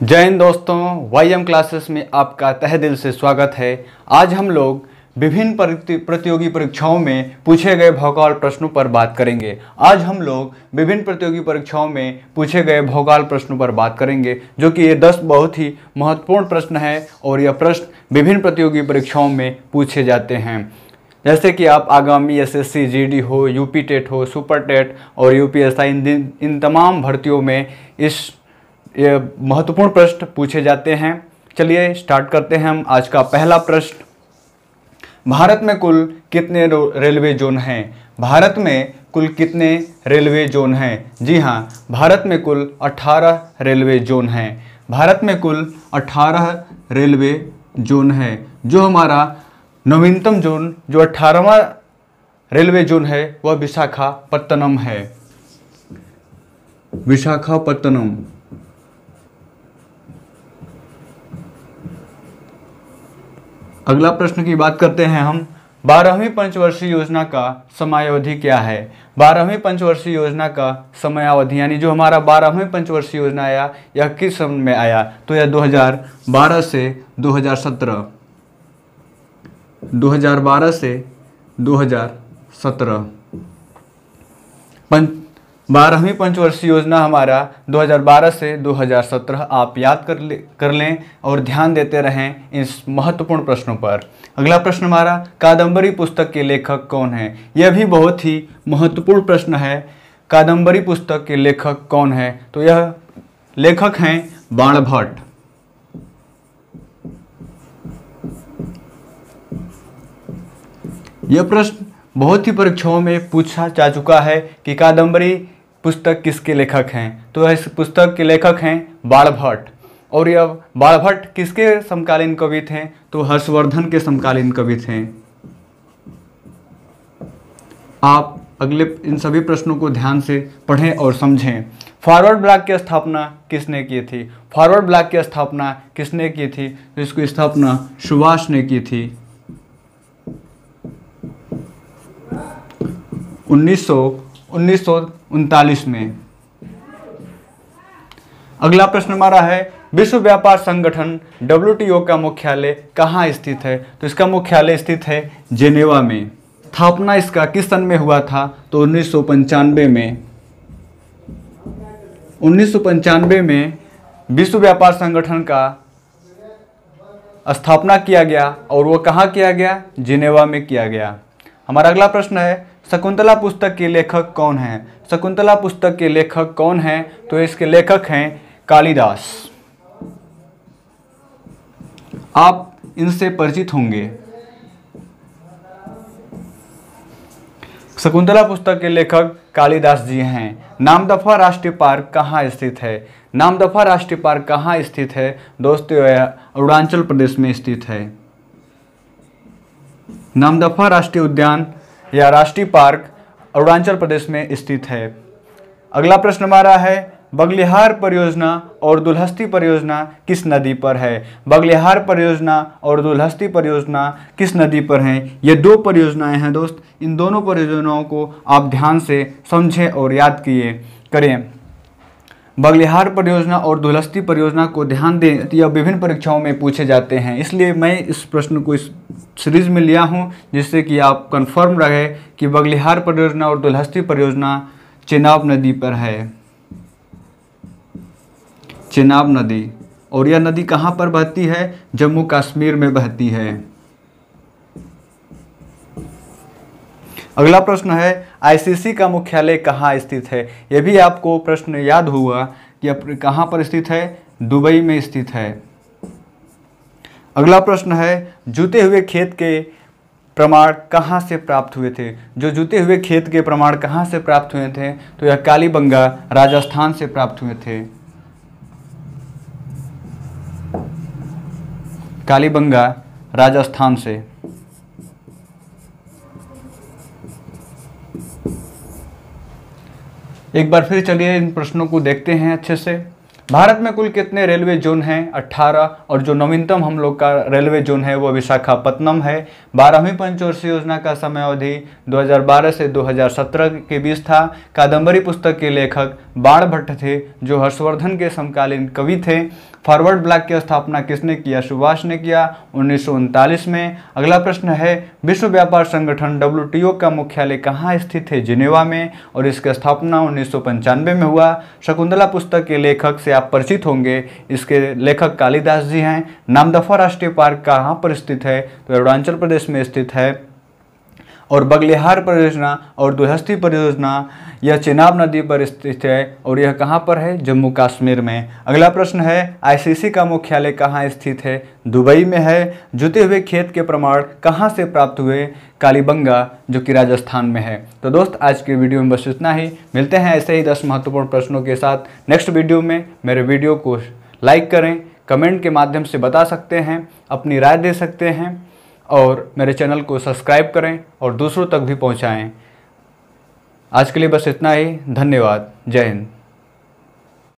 जय हिंद दोस्तों, YM classes में आपका तहे दिल से स्वागत है। आज हम लोग विभिन्न प्रतियोगी परीक्षाओं में पूछे गए भौगोल प्रश्नों पर बात करेंगे। जो कि ये 10 बहुत ही महत्वपूर्ण प्रश्न है और यह प्रश्न विभिन्न प्रतियोगी परीक्षाओं में पूछे जाते हैं। जैसे कि आप आगामी SSC GD हो, UP टेट हो, सुपर टेट और UPSI इन तमाम भर्तियों में ये महत्वपूर्ण प्रश्न पूछे जाते हैं। चलिए स्टार्ट करते हैं हम आज का पहला प्रश्न। भारत में कुल कितने रेलवे जोन हैं? भारत में कुल कितने रेलवे जोन हैं? जी हाँ, भारत में कुल 18 रेलवे जोन हैं। भारत में कुल 18 रेलवे जोन है। जो हमारा नवीनतम जोन जो 18वां रेलवे जोन है वह विशाखापत्तनम है। विशाखापत्तनम। अगला प्रश्न की बात करते हैं हम। 12वीं पंचवर्षीय योजना का समयावधि क्या है? 12वीं पंचवर्षीय योजना का समयावधि यानी जो हमारा 12वीं पंचवर्षीय योजना आया यह किस समय में आया? तो यह 2012 से 2017। 2012 से 2017। 12वीं पंचवर्षीय योजना हमारा 2012 से 2017। आप याद कर लें और ध्यान देते रहें इस महत्वपूर्ण प्रश्नों पर। अगला प्रश्न हमारा, कादम्बरी पुस्तक के लेखक कौन है? यह भी बहुत ही महत्वपूर्ण प्रश्न है। कादम्बरी पुस्तक के लेखक कौन है? तो यह लेखक हैं बाणभट्ट। यह प्रश्न बहुत ही परीक्षाओं में पूछा जा चुका है कि कादम्बरी पुस्तक किसके लेखक हैं? तो इस पुस्तक के लेखक हैं बाणभट्ट। और यह बाणभट्ट किसके समकालीन कवि थे? तो हर्षवर्धन के समकालीन कवि थे। आप अगले इन सभी प्रश्नों को ध्यान से पढ़ें और समझें। फॉरवर्ड ब्लॉक की स्थापना किसने की थी? फॉरवर्ड ब्लॉक की स्थापना किसने की थी? तो इसकी स्थापना सुभाष ने की थी 1939 में। अगला प्रश्न हमारा है, विश्व व्यापार संगठन WTO का मुख्यालय कहाँ स्थित है? तो इसका मुख्यालय स्थित है जेनेवा में। स्थापना इसका किस सन में हुआ था? तो 1995 में। 1995 में विश्व व्यापार संगठन का स्थापना किया गया और वो कहाँ किया गया? जेनेवा में किया गया। हमारा अगला प्रश्न है, शकुंतला पुस्तक के लेखक कौन हैं? शकुंतला पुस्तक के लेखक कौन हैं? तो इसके लेखक हैं कालिदास। आप इनसे परिचित होंगे। शकुंतला पुस्तक के लेखक कालिदास जी हैं। नामदफा राष्ट्रीय पार्क कहाँ स्थित है? नामदफा राष्ट्रीय पार्क कहाँ स्थित है? दोस्तों यह अरुणाचल प्रदेश में स्थित है। नामदफा राष्ट्रीय उद्यान या राष्ट्रीय पार्क अरुणाचल प्रदेश में स्थित है। अगला प्रश्न हमारा है, बगलिहार परियोजना और दुलहस्ती परियोजना किस नदी पर है? बगलिहार परियोजना और दुलहस्ती परियोजना किस नदी पर हैं? ये 2 परियोजनाएं हैं दोस्त। इन दोनों परियोजनाओं को आप ध्यान से समझें और याद करें। बगलिहार परियोजना और दुलहस्ती परियोजना को ध्यान दें, यह विभिन्न परीक्षाओं में पूछे जाते हैं। इसलिए मैं इस प्रश्न को इस सीरीज में लिया हूं जिससे कि आप कंफर्म रहे कि बगलिहार परियोजना और दुलहस्ती परियोजना चेनाब नदी पर है। चेनाब नदी। और यह नदी कहाँ पर बहती है? जम्मू कश्मीर में बहती है। अगला प्रश्न है, ICC का मुख्यालय कहाँ स्थित है? यह भी आपको प्रश्न याद हुआ कि कहाँ पर स्थित है? दुबई में स्थित है। अगला प्रश्न है, जुते हुए खेत के प्रमाण कहाँ से प्राप्त हुए थे? जो जुते हुए खेत के प्रमाण कहाँ से प्राप्त हुए थे? तो यह कालीबंगा राजस्थान से प्राप्त हुए थे। कालीबंगा राजस्थान से। एक बार फिर चलिए इन प्रश्नों को देखते हैं अच्छे से। भारत में कुल कितने रेलवे जोन हैं? 18। और जो नवीनतम हम लोग का रेलवे जोन है वो विशाखापत्तनम है। 12वीं पंचवर्षीय योजना का समयावधि 2012 से 2017 के बीच था। कादम्बरी पुस्तक के लेखक बाण भट्ट थे, जो हर्षवर्धन के समकालीन कवि थे। फॉरवर्ड ब्लॉक की स्थापना किसने किया? सुभाष ने किया 1939 में। अगला प्रश्न है, विश्व व्यापार संगठन WTO का मुख्यालय कहाँ स्थित है? जिनेवा में, और इसकी स्थापना 1995 में हुआ। शकुंतला पुस्तक के लेखक से आप परिचित होंगे, इसके लेखक कालिदास जी हैं। नामदफा राष्ट्रीय पार्क कहाँ पर स्थित है? तो अरुणाचल प्रदेश में स्थित है। और बगलिहार परियोजना और दुहस्ती परियोजना यह चेनाब नदी पर स्थित है, और यह कहाँ पर है? जम्मू कश्मीर में। अगला प्रश्न है, ICC का मुख्यालय कहाँ स्थित है? दुबई में है। जुते हुए खेत के प्रमाण कहाँ से प्राप्त हुए? कालीबंगा, जो कि राजस्थान में है। तो दोस्त, आज के वीडियो में बस इतना ही। मिलते हैं ऐसे ही 10 महत्वपूर्ण प्रश्नों के साथ नेक्स्ट वीडियो में। मेरे वीडियो को लाइक करें, कमेंट के माध्यम से बता सकते हैं, अपनी राय दे सकते हैं, और मेरे चैनल को सब्सक्राइब करें और दूसरों तक भी पहुंचाएं। आज के लिए बस इतना ही। धन्यवाद। जय हिंद।